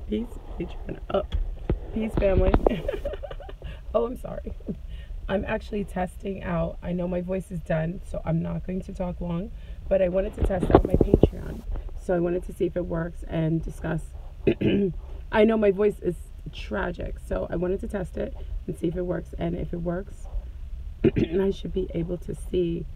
Peace, Patreon. Oh, peace, family. Oh, I'm sorry. I'm actually testing out. I know my voice is done, so I'm not going to talk long, but I wanted to test out my Patreon. So I wanted to see if it works and discuss. I know my voice is tragic, so I wanted to test it and see if it works. And if it works, I should be able to see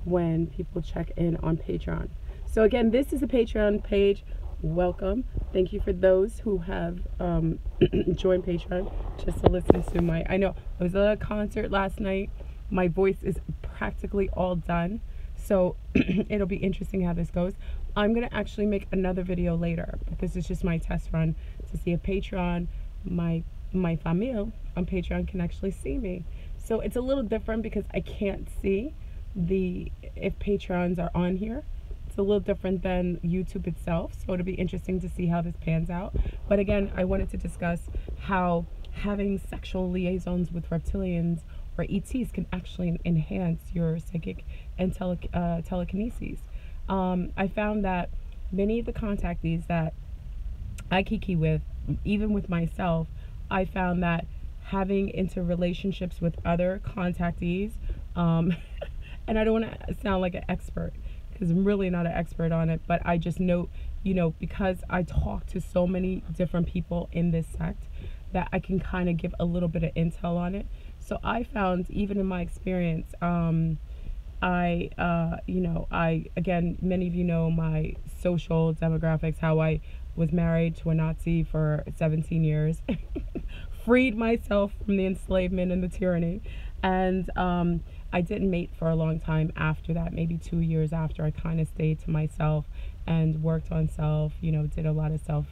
when people check in on Patreon. So again, this is a Patreon page. Welcome. Thank you for those who have joined Patreon just to listen to my. I know I was at a concert last night. My voice is practically all done, so it'll be interesting how this goes. I'm gonna actually make another video later, but this is just my test run to see if Patreon, my family on Patreon can actually see me. So it's a little different because I can't see if Patreons are on here. It's a little different than YouTube itself, so it'll be interesting to see how this pans out. But again, I wanted to discuss how having sexual liaisons with reptilians or ETs can actually enhance your psychic and telekinesis. I found that many of the contactees that I kiki with, even with myself, I found that having interrelationships with other contactees, and I don't want to sound like an expert because I'm really not an expert on it, but I just know, because I talk to so many different people in this sect, that I can kind of give a little bit of intel on it. So I found, even in my experience, again, many of you know my social demographics, how I was married to a Nazi for 17 years, freed myself from the enslavement and the tyranny, and I didn't mate for a long time after that, maybe 2 years after. I kind of stayed to myself and worked on self, did a lot of self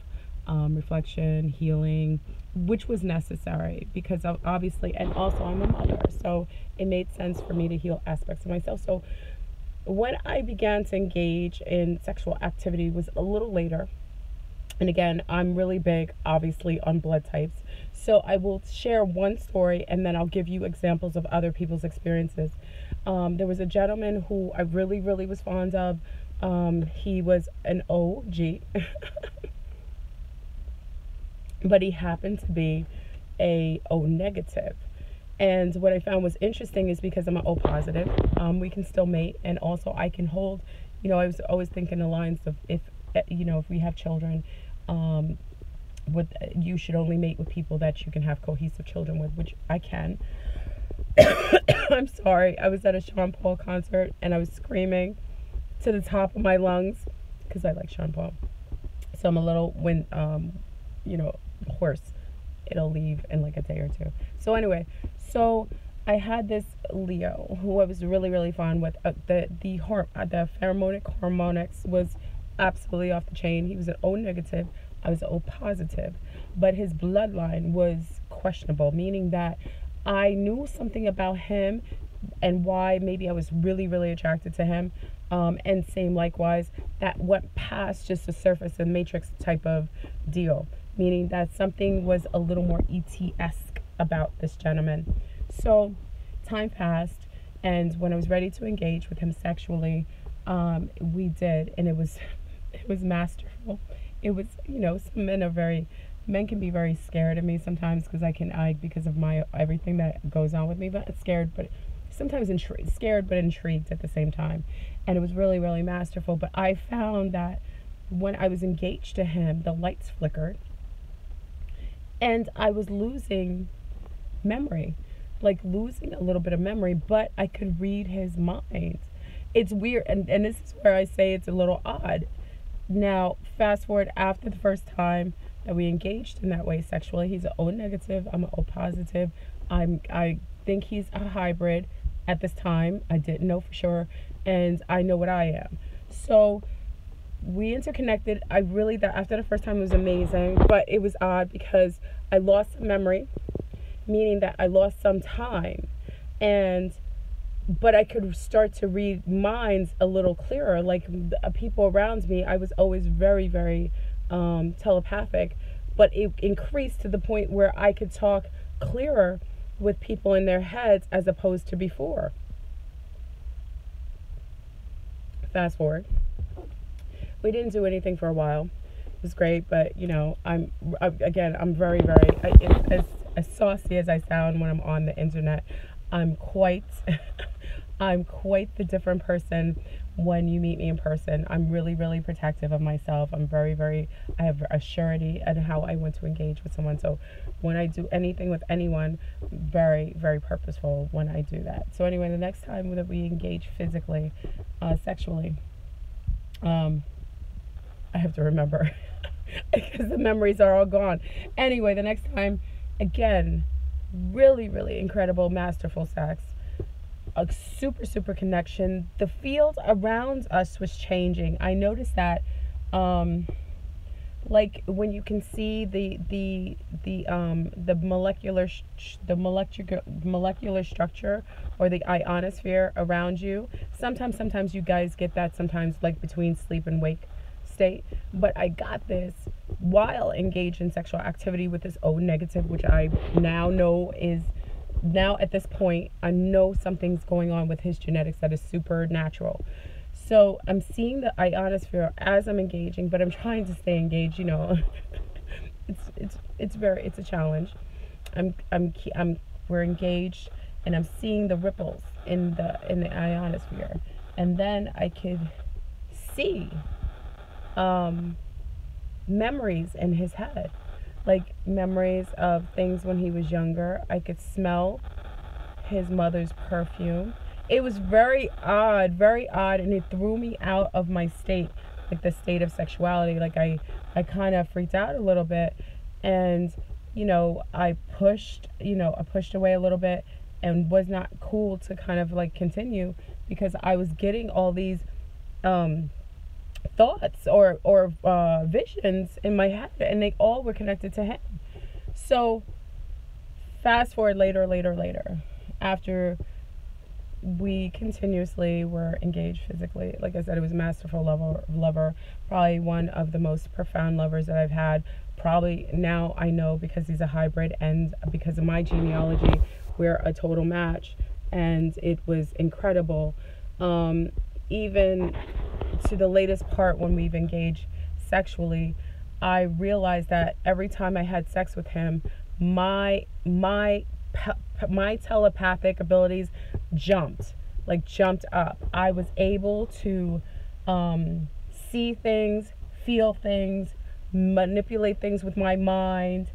reflection, healing, which was necessary because obviously, and also I'm a mother, so it made sense for me to heal aspects of myself. So when I began to engage in sexual activity was a little later. And again, I'm really big, obviously, on blood types. So I will share one story and then I'll give you examples of other people's experiences. There was a gentleman who I really, really was fond of. He was an OG, but he happened to be a O negative. And what I found was interesting is because I'm an O positive, we can still mate. And also I can hold, I was always thinking the lines of if we have children, you should only mate with people that you can have cohesive children with, which I can. I'm sorry. I was at a Sean Paul concert and I was screaming to the top of my lungs because I like Sean Paul. So I'm a little hoarse. It'll leave in like a day or two. So anyway, I had this Leo who I was really, really fond with. The pheromonic harmonics was absolutely off the chain. He was an O negative. I was an O positive, but his bloodline was questionable, meaning that I knew something about him and why maybe I was really, really attracted to him. And same likewise, that went past just the surface and matrix type of deal, meaning that something was a little more ET-esque about this gentleman. So time passed, and when I was ready to engage with him sexually, we did, and it was masterful. It was, some men can be very scared of me sometimes because of my everything that goes on with me, but scared, but sometimes scared but intrigued at the same time. And it was really, really masterful. But I found that when I was engaged to him, the lights flickered and I was losing memory, like losing a little bit of memory, but I could read his mind. It's weird, and this is where I say it's a little odd. Now, fast forward after the first time that we engaged in that way sexually, he's an O negative, I'm an O positive. I think he's a hybrid at this time. I didn't know for sure, and I know what I am. So we interconnected. After the first time, it was amazing, but it was odd because I lost some memory, meaning that I lost some time, but I could start to read minds a little clearer. Like the people around me, I was always very, very telepathic, but it increased to the point where I could talk clearer with people in their heads as opposed to before. Fast forward. We didn't do anything for a while. was great, but you know, again, I'm very, very, as saucy as I sound when I'm on the internet, I'm quite, I'm quite the different person when you meet me in person. I'm really, really protective of myself. I'm very, very, I have a surety in how I want to engage with someone. So when I do anything with anyone, very, very purposeful when I do that. So anyway, the next time that we engage physically, sexually, I have to remember because the memories are all gone. Anyway, the next time, again, really, really incredible, masterful sex. A super, super connection. The field around us was changing. I noticed that, like when you can see the molecular structure or the ionosphere around you. Sometimes you guys get that. Sometimes like between sleep and wake state. But I got this while engaged in sexual activity with this O negative, which I now know is. Now at this point, I know something's going on with his genetics that is supernatural. So I'm seeing the ionosphere as I'm engaging, but I'm trying to stay engaged. You know, it's a challenge. We're engaged, and I'm seeing the ripples in the ionosphere, and then I could see memories in his head. Like memories of things when he was younger. I could smell his mother's perfume. It was very odd, and it threw me out of my state, like the state of sexuality. Like I kind of freaked out a little bit, and you know, I pushed away a little bit, and was not cool to kind of like continue because I was getting all these thoughts or visions in my head, and they all were connected to him. So fast forward later, after we continuously were engaged physically, like I said, it was a masterful lover, probably one of the most profound lovers that I've had. Probably now I know because he's a hybrid, and because of my genealogy, we're a total match, and it was incredible. Even to the latest part when we've engaged sexually, I realized that every time I had sex with him, my telepathic abilities jumped up. I was able to see things, feel things, manipulate things with my mind.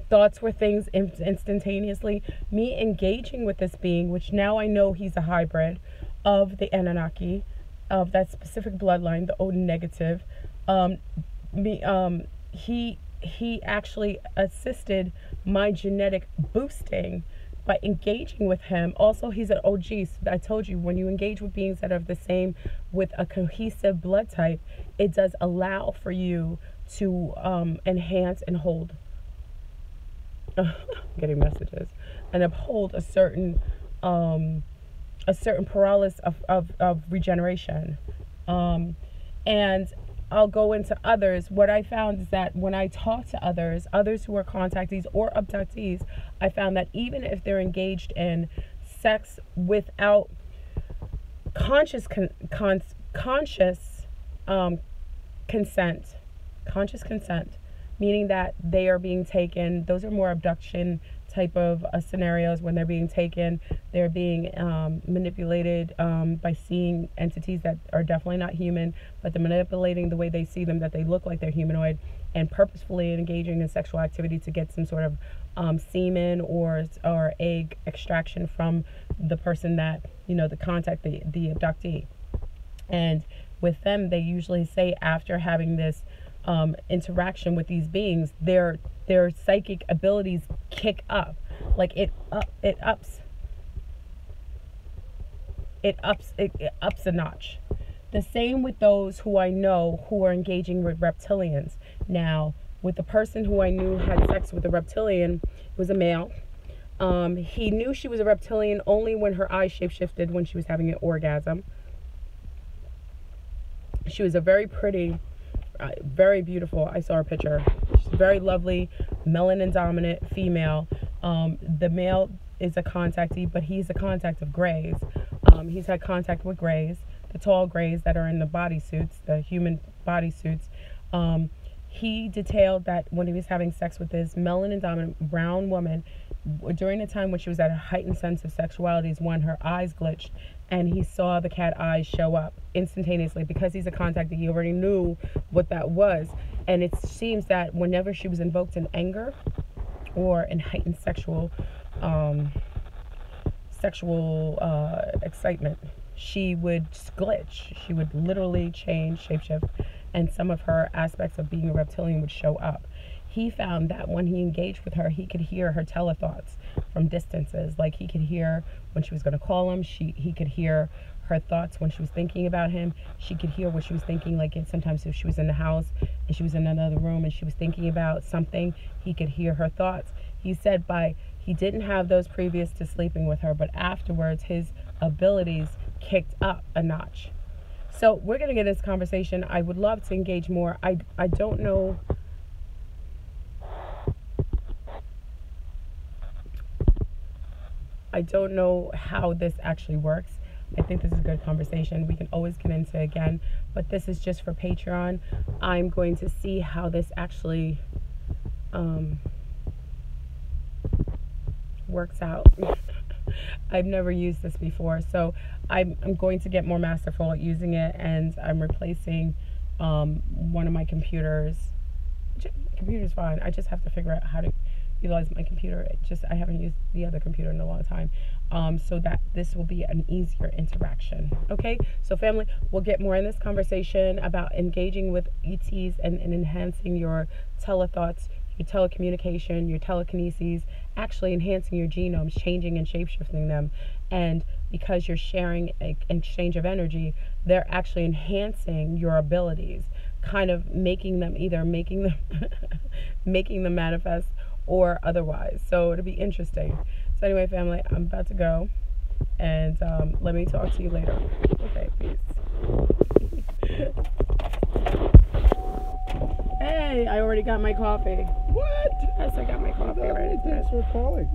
Thoughts were things instantaneously. Me engaging with this being, which now I know he's a hybrid of the Anunnaki, of that specific bloodline, the O negative. He actually assisted my genetic boosting by engaging with him. Also, he's an OG. So I told you, when you engage with beings that are the same with a cohesive blood type, it does allow for you to enhance and hold. Getting messages and uphold a certain paralysis of regeneration. And I'll go into others. What I found is that when I talk to others who are contactees or abductees, I found that even if they're engaged in sex without conscious consent, meaning that they are being taken, those are more abduction type of scenarios. When they're being taken, they're being manipulated by seeing entities that are definitely not human, but they're manipulating the way they see them, that they look like they're humanoid, and purposefully engaging in sexual activity to get some sort of semen or egg extraction from the person that, you know, the abductee. And with them, they usually say after having this interaction with these beings, their psychic abilities kick up. Like it ups a notch. The same with those who I know who are engaging with reptilians. Now, with the person who I knew had sex with a reptilian, it was a male. He knew she was a reptilian only when her eyes shapeshifted when she was having an orgasm. She was a very pretty, very beautiful, I saw her picture. She's very lovely, melanin dominant female. The male is a contactee, but he's a contact of grays. He's had contact with grays, the tall grays that are in the bodysuits, the human bodysuits. He detailed that when he was having sex with this melanin dominant brown woman during the time when she was at a heightened sense of sexuality is when her eyes glitched and he saw the cat eyes show up instantaneously. Because he's a contactor, he already knew what that was. And it seems that whenever she was invoked in anger or in heightened sexual excitement, she would glitch. She would literally change, shapeshift, and some of her aspects of being a reptilian would show up. He found that when he engaged with her, he could hear her telethoughts from distances. Like he could hear when she was going to call him. He could hear her thoughts when she was thinking about him. She could hear what she was thinking. Like sometimes if she was in the house and she was in another room and she was thinking about something, he could hear her thoughts. He said he didn't have those previous to sleeping with her, but afterwards his abilities kicked up a notch. So we're going to get this conversation. I would love to engage more. I don't know. I don't know how this actually works. I think this is a good conversation. We can always get into it again, but this is just for Patreon. I'm going to see how this actually works out. I've never used this before, so I'm going to get more masterful at using it, and I'm replacing one of my computers. Computer's fine. I just have to figure out how to utilize my computer. I haven't used the other computer in a long time, so that this will be an easier interaction. Okay, so family, we'll get more in this conversation about engaging with ETs and enhancing your telethoughts, your telecommunication, your telekinesis, actually enhancing your genomes, changing and shapeshifting them. And because you're sharing an exchange of energy, they're actually enhancing your abilities, kind of making them making them manifest or otherwise. So it'll be interesting. So anyway, family, I'm about to go, and let me talk to you later. Okay, peace. Hey, I already got my coffee. What? Yes, I got my coffee already. Thanks for calling.